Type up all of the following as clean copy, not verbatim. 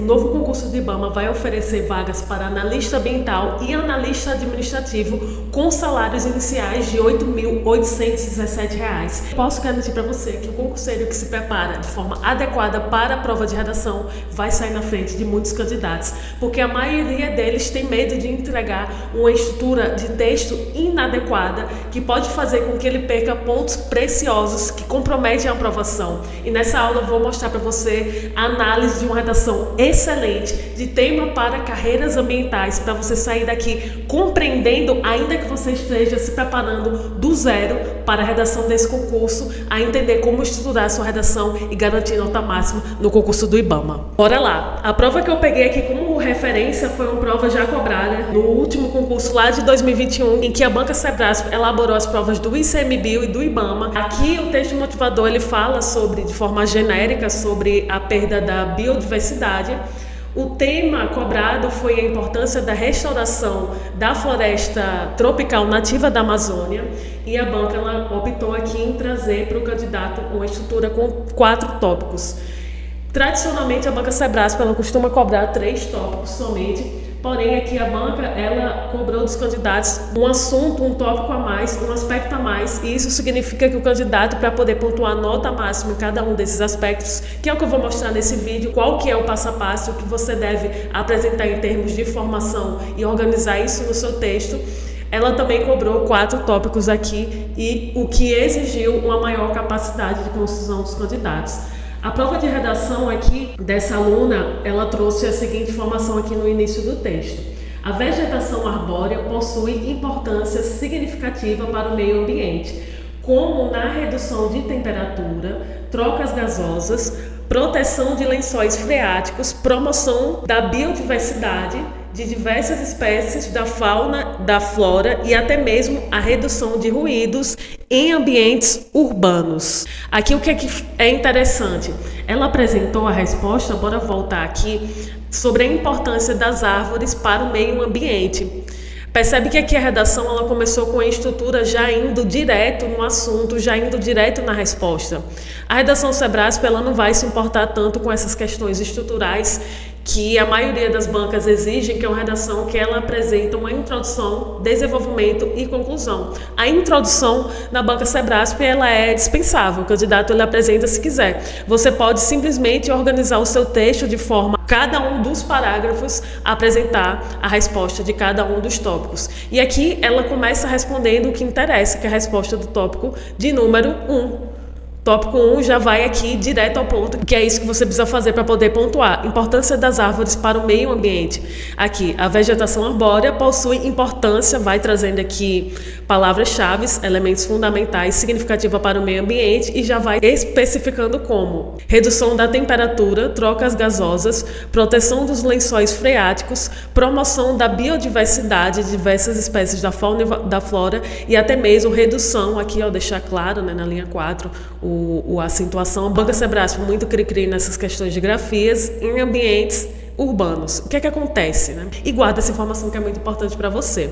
O novo concurso do IBAMA vai oferecer vagas para analista ambiental e analista administrativo com salários iniciais de R$ 8.817. Posso garantir para você que o concurseiro que se prepara de forma adequada para a prova de redação vai sair na frente de muitos candidatos, porque a maioria deles tem medo de entregar uma estrutura de texto inadequada que pode fazer com que ele perca pontos preciosos que comprometem a aprovação. E nessa aula eu vou mostrar para você a análise de uma redação excelente de tema para carreiras ambientais, para você sair daqui compreendendo, ainda que você esteja se preparando do zero para a redação desse concurso, a entender como estruturar a sua redação e garantir nota máxima no concurso do IBAMA. Bora lá! A prova que eu peguei aqui como referência foi uma prova já cobrada no último concurso lá de 2021, em que a Banca Sebrasp elaborou as provas do ICMBio e do IBAMA. Aqui o texto motivador ele fala sobre, de forma genérica, sobre a perda da biodiversidade. O tema cobrado foi a importância da restauração da floresta tropical nativa da Amazônia, e a banca ela optou aqui em trazer para o candidato uma estrutura com 4 tópicos. Tradicionalmente a Banca Sebrasp ela costuma cobrar 3 tópicos somente, porém aqui a banca ela cobrou dos candidatos um assunto, um tópico a mais, um aspecto a mais, e isso significa que o candidato, para poder pontuar nota máxima em cada um desses aspectos, que é o que eu vou mostrar nesse vídeo, qual que é o passo a passo, o que você deve apresentar em termos de formação e organizar isso no seu texto, ela também cobrou 4 tópicos aqui, e o que exigiu uma maior capacidade de construção dos candidatos. A prova de redação aqui dessa aluna, ela trouxe a seguinte informação aqui no início do texto. A vegetação arbórea possui importância significativa para o meio ambiente, como na redução de temperatura, trocas gasosas, proteção de lençóis freáticos, promoção da biodiversidade de diversas espécies da fauna, da flora e até mesmo a redução de ruídos em ambientes urbanos. Aqui o que é interessante? Ela apresentou a resposta, bora voltar aqui, sobre a importância das árvores para o meio ambiente. Percebe que aqui a redação ela começou com a estrutura já indo direto no assunto, já indo direto na resposta. A redação Sebrasp ela não vai se importar tanto com essas questões estruturais que a maioria das bancas exigem, que é uma redação que ela apresenta uma introdução, desenvolvimento e conclusão. A introdução na Banca Sebrasp ela é dispensável, o candidato ele apresenta se quiser. Você pode simplesmente organizar o seu texto de forma a cada um dos parágrafos apresentar a resposta de cada um dos tópicos. E aqui ela começa respondendo o que interessa, que é a resposta do tópico de número 1. Tópico 1 já vai aqui direto ao ponto, que é isso que você precisa fazer para poder pontuar. Importância das árvores para o meio ambiente. Aqui, a vegetação arbórea possui importância, vai trazendo aqui palavras-chave, elementos fundamentais, significativa para o meio ambiente, e já vai especificando como redução da temperatura, trocas gasosas, proteção dos lençóis freáticos, promoção da biodiversidade de diversas espécies da fauna e da flora, e até mesmo redução, aqui ó, deixar claro, né, na linha 4, a acentuação. A Banca Sebrasp muito cri-cri nessas questões de grafias em ambientes urbanos. O que é que acontece, né? E guarda essa informação que é muito importante para você.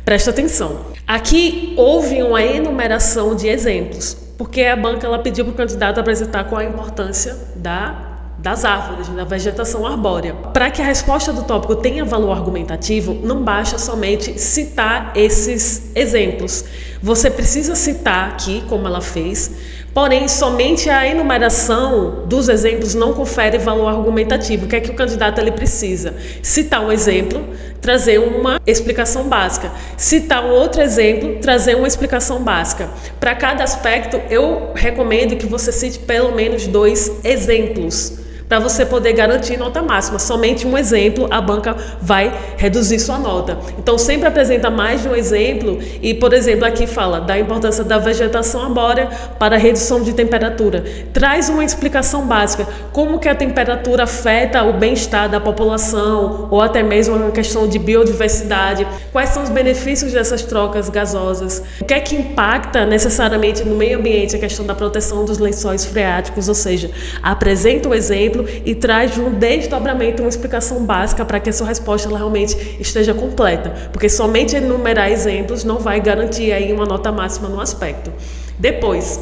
Presta atenção. Aqui houve uma enumeração de exemplos, porque a banca ela pediu para o candidato apresentar qual a importância das árvores, da vegetação arbórea. Para que a resposta do tópico tenha valor argumentativo, não basta somente citar esses exemplos. Você precisa citar aqui, como ela fez, porém, somente a enumeração dos exemplos não confere valor argumentativo. O que é que o candidato ele precisa? Citar um exemplo, trazer uma explicação básica. Citar um outro exemplo, trazer uma explicação básica. Para cada aspecto, eu recomendo que você cite pelo menos 2 exemplos, para você poder garantir nota máxima. Somente um exemplo, a banca vai reduzir sua nota. Então, sempre apresenta mais de um exemplo e, por exemplo, aqui fala da importância da vegetação arbórea para a redução de temperatura. Traz uma explicação básica, como que a temperatura afeta o bem-estar da população, ou até mesmo uma questão de biodiversidade. Quais são os benefícios dessas trocas gasosas? O que é que impacta necessariamente no meio ambiente a questão da proteção dos lençóis freáticos? Ou seja, apresenta um exemplo e traz um desdobramento, uma explicação básica para que a sua resposta ela realmente esteja completa, porque somente enumerar exemplos não vai garantir aí uma nota máxima no aspecto. Depois,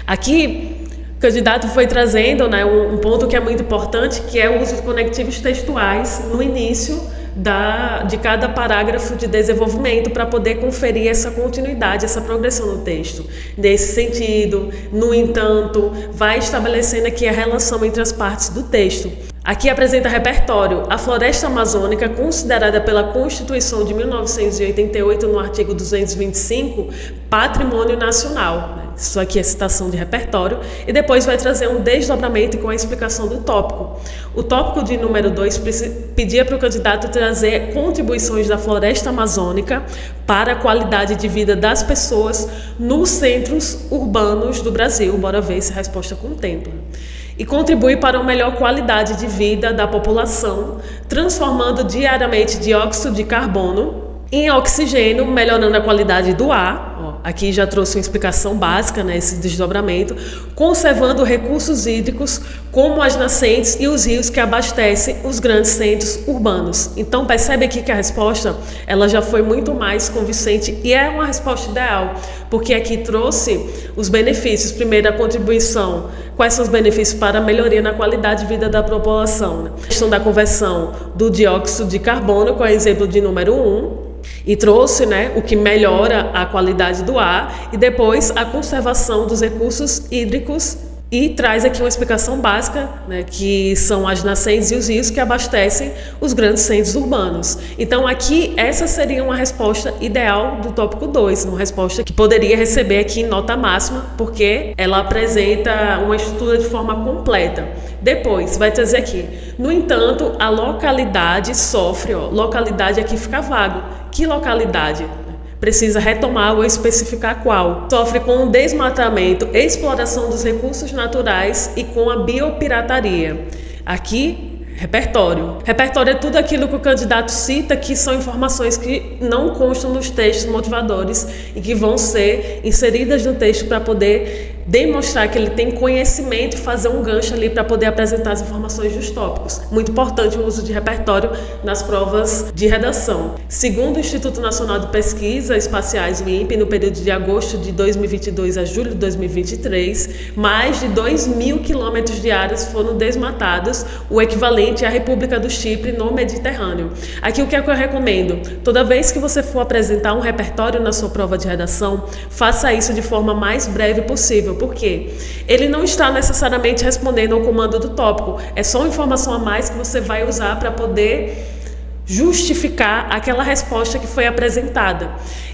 aqui O candidato foi trazendo, né, um ponto que é muito importante, que é o uso de conectivos textuais no início de cada parágrafo de desenvolvimento para poder conferir essa continuidade, essa progressão no texto. Nesse sentido, no entanto, vai estabelecendo aqui a relação entre as partes do texto. Aqui apresenta repertório. A floresta amazônica, considerada pela Constituição de 1988, no artigo 225, patrimônio nacional. Isso aqui é citação de repertório. E depois vai trazer um desdobramento com a explicação do tópico. O tópico de número 2 pedia para o candidato trazer contribuições da floresta amazônica para a qualidade de vida das pessoas nos centros urbanos do Brasil. Bora ver se a resposta contempla. E contribui para uma melhor qualidade de vida da população, transformando diariamente dióxido de carbono em oxigênio, melhorando a qualidade do ar. Aqui já trouxe uma explicação básica, né, esse desdobramento, conservando recursos hídricos como as nascentes e os rios que abastecem os grandes centros urbanos. Então percebe aqui que a resposta ela já foi muito mais convincente e é uma resposta ideal, porque aqui trouxe os benefícios. Primeiro, a contribuição. Quais são os benefícios para a melhoria na qualidade de vida da população? Né? A questão da conversão do dióxido de carbono, com o exemplo de número 1, e trouxe, né, o que melhora a qualidade do ar, e depois a conservação dos recursos hídricos, e traz aqui uma explicação básica, né, que são as nascentes e os rios que abastecem os grandes centros urbanos. Então aqui essa seria uma resposta ideal do tópico 2, uma resposta que poderia receber aqui nota máxima, porque ela apresenta uma estrutura de forma completa. Depois vai trazer aqui, no entanto, a localidade sofre, localidade aqui fica vago. Que localidade? Precisa retomar ou especificar qual. Sofre com o desmatamento, exploração dos recursos naturais e com a biopirataria. Aqui, repertório. Repertório é tudo aquilo que o candidato cita, que são informações que não constam nos textos motivadores e que vão ser inseridas no texto para poder demonstrar que ele tem conhecimento e fazer um gancho ali para poder apresentar as informações dos tópicos. Muito importante o uso de repertório nas provas de redação. Segundo o Instituto Nacional de Pesquisas Espaciais, o INPE, no período de agosto de 2022 a julho de 2023, mais de 2.000 quilômetros de áreas foram desmatados, o equivalente à República do Chipre no Mediterrâneo. Aqui o que é que eu recomendo? Toda vez que você for apresentar um repertório na sua prova de redação, faça isso de forma mais breve possível. Por quê? Ele não está necessariamente respondendo ao comando do tópico, é só uma informação a mais que você vai usar para poder justificar aquela resposta que foi apresentada.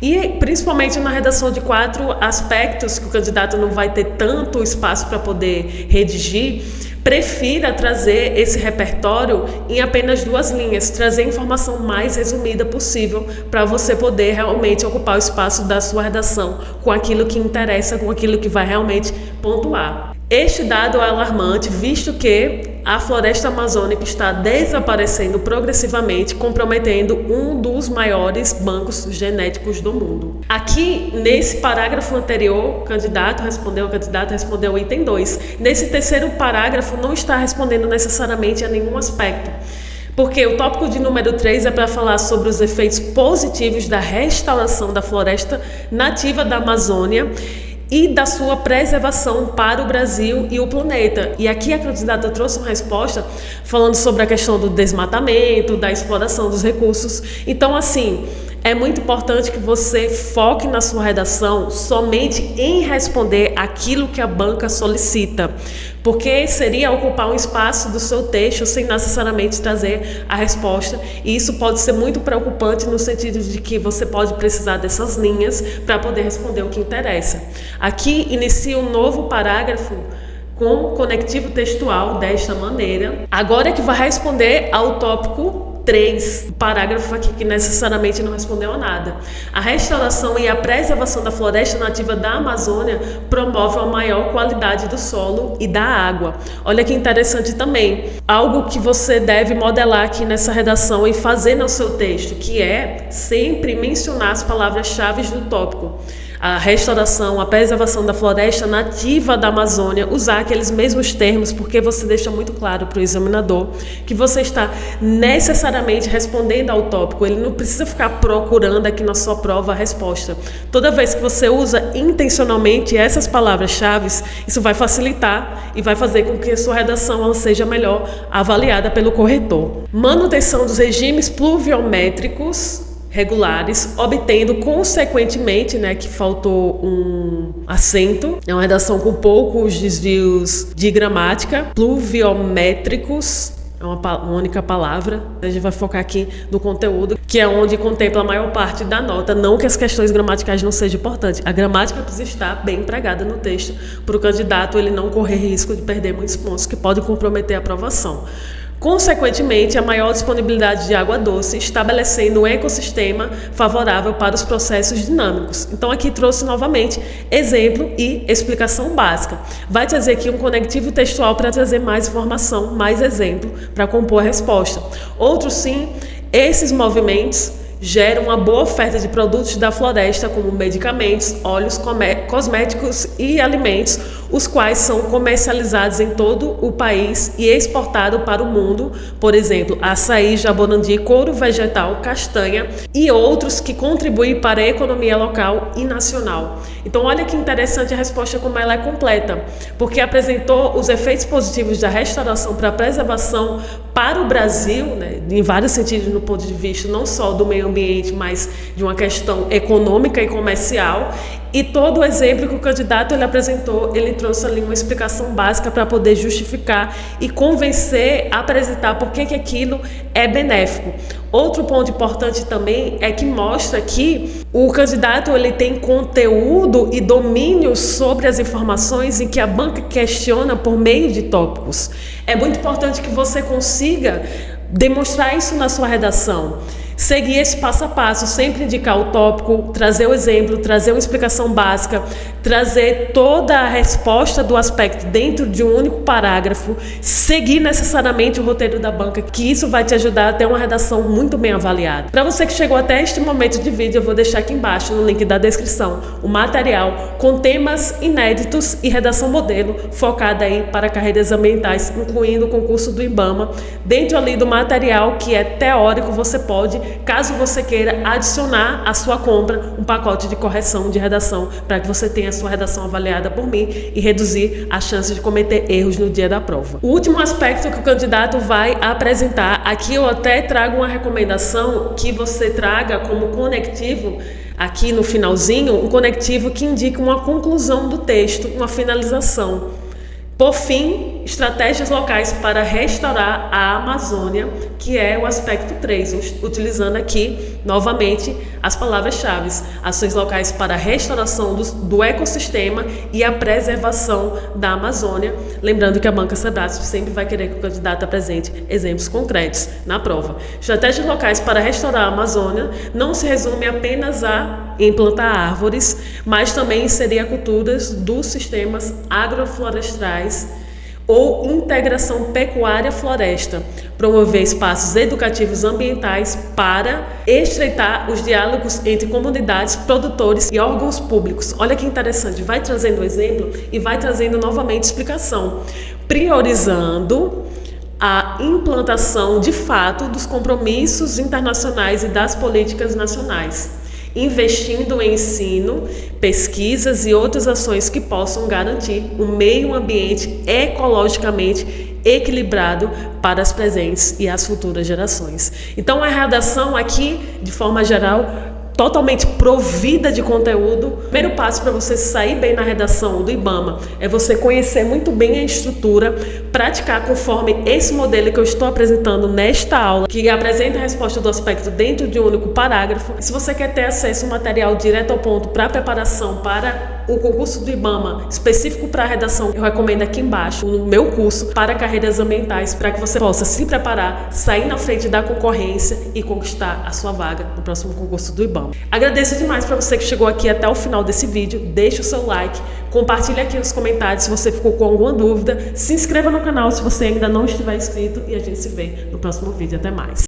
E principalmente na redação de 4 aspectos que o candidato não vai ter tanto espaço para poder redigir, prefira trazer esse repertório em apenas 2 linhas, trazer a informação mais resumida possível para você poder realmente ocupar o espaço da sua redação com aquilo que interessa, com aquilo que vai realmente pontuar. Este dado é alarmante, visto que a floresta amazônica está desaparecendo progressivamente, comprometendo um dos maiores bancos genéticos do mundo. Aqui, nesse parágrafo anterior, o candidato respondeu o item 2. Nesse terceiro parágrafo, não está respondendo necessariamente a nenhum aspecto. Porque o tópico de número 3 é para falar sobre os efeitos positivos da restauração da floresta nativa da Amazônia e da sua preservação para o Brasil e o planeta. E aqui a candidata trouxe uma resposta falando sobre a questão do desmatamento, da exploração dos recursos. Então, assim, é muito importante que você foque na sua redação somente em responder aquilo que a banca solicita, porque seria ocupar um espaço do seu texto sem necessariamente trazer a resposta, e isso pode ser muito preocupante no sentido de que você pode precisar dessas linhas para poder responder o que interessa. Aqui inicia um novo parágrafo com conectivo textual desta maneira. Agora é que vai responder ao tópico 3, o parágrafo aqui que necessariamente não respondeu a nada. A restauração e a preservação da floresta nativa da Amazônia promove uma maior qualidade do solo e da água. Olha que interessante também, algo que você deve modelar aqui nessa redação e fazer no seu texto, que é sempre mencionar as palavras-chave do tópico. a restauração, a preservação da floresta nativa da Amazônia, usar aqueles mesmos termos, porque você deixa muito claro para o examinador que você está necessariamente respondendo ao tópico. Ele não precisa ficar procurando aqui na sua prova a resposta. Toda vez que você usa intencionalmente essas palavras-chave, isso vai facilitar e vai fazer com que a sua redação ela seja melhor avaliada pelo corretor. Manutenção dos regimes pluviométricos regulares, obtendo consequentemente, que faltou um acento, é uma redação com poucos desvios de gramática, pluviométricos, é uma única palavra. A gente vai focar aqui no conteúdo, que é onde contempla a maior parte da nota. Não que as questões gramaticais não sejam importantes. A gramática precisa estar bem empregada no texto para o candidato ele não correr risco de perder muitos pontos que podem comprometer a aprovação. Consequentemente, a maior disponibilidade de água doce, estabelecendo um ecossistema favorável para os processos dinâmicos. Então, aqui trouxe novamente exemplo e explicação básica. Vai trazer aqui um conectivo textual para trazer mais informação, mais exemplo para compor a resposta. Outro sim, esses movimentos geram uma boa oferta de produtos da floresta, como medicamentos, óleos, cosméticos e alimentos, os quais são comercializados em todo o país e exportados para o mundo, por exemplo, açaí, jaborandi, couro vegetal, castanha e outros que contribuem para a economia local e nacional. Então, olha que interessante a resposta como ela é completa, porque apresentou os efeitos positivos da restauração para a preservação para o Brasil, em vários sentidos, no ponto de vista não só do meio ambiente, mas de uma questão econômica e comercial. E todo o exemplo que o candidato ele apresentou, ele trouxe ali uma explicação básica para poder justificar e convencer, apresentar por que aquilo é benéfico. Outro ponto importante também é que mostra que o candidato ele tem conteúdo e domínio sobre as informações em que a banca questiona por meio de tópicos. É muito importante que você consiga demonstrar isso na sua redação. Seguir esse passo a passo, sempre indicar o tópico, trazer o exemplo, trazer uma explicação básica, trazer toda a resposta do aspecto dentro de um único parágrafo, seguir necessariamente o roteiro da banca, que isso vai te ajudar a ter uma redação muito bem avaliada. Para você que chegou até este momento de vídeo, eu vou deixar aqui embaixo, no link da descrição, o material com temas inéditos e redação modelo, focada aí para carreiras ambientais, incluindo o concurso do IBAMA. Dentro ali do material que é teórico, você pode, caso você queira, adicionar à sua compra um pacote de correção de redação para que você tenha a sua redação avaliada por mim e reduzir a chance de cometer erros no dia da prova. O último aspecto que o candidato vai apresentar, aqui eu até trago uma recomendação que você traga como conectivo, aqui no finalzinho, um conectivo que indica uma conclusão do texto, uma finalização. Por fim, estratégias locais para restaurar a Amazônia, que é o aspecto 3, utilizando aqui novamente as palavras-chave: ações locais para a restauração do ecossistema e a preservação da Amazônia. Lembrando que a banca Sebrasp sempre vai querer que o candidato apresente exemplos concretos na prova. Estratégias locais para restaurar a Amazônia não se resume apenas a implantar árvores, mas também inserir culturas dos sistemas agroflorestais ou integração pecuária-floresta, promover espaços educativos ambientais para estreitar os diálogos entre comunidades, produtores e órgãos públicos. Olha que interessante, vai trazendo exemplo e vai trazendo novamente explicação, priorizando a implantação de fato dos compromissos internacionais e das políticas nacionais, investindo em ensino, pesquisas e outras ações que possam garantir um meio ambiente ecologicamente equilibrado para as presentes e as futuras gerações. Então, a redação aqui, de forma geral, totalmente provida de conteúdo. O primeiro passo para você sair bem na redação do IBAMA é você conhecer muito bem a estrutura, praticar conforme esse modelo que eu estou apresentando nesta aula, que apresenta a resposta do aspecto dentro de um único parágrafo. Se você quer ter acesso ao material direto ao ponto para preparação para o concurso do IBAMA específico para a redação, eu recomendo aqui embaixo o meu curso para carreiras ambientais, para que você possa se preparar, sair na frente da concorrência e conquistar a sua vaga no próximo concurso do IBAMA. Agradeço demais para você que chegou aqui até o final desse vídeo. Deixe o seu like, compartilhe aqui nos comentários se você ficou com alguma dúvida, se inscreva no canal se você ainda não estiver inscrito e a gente se vê no próximo vídeo. Até mais!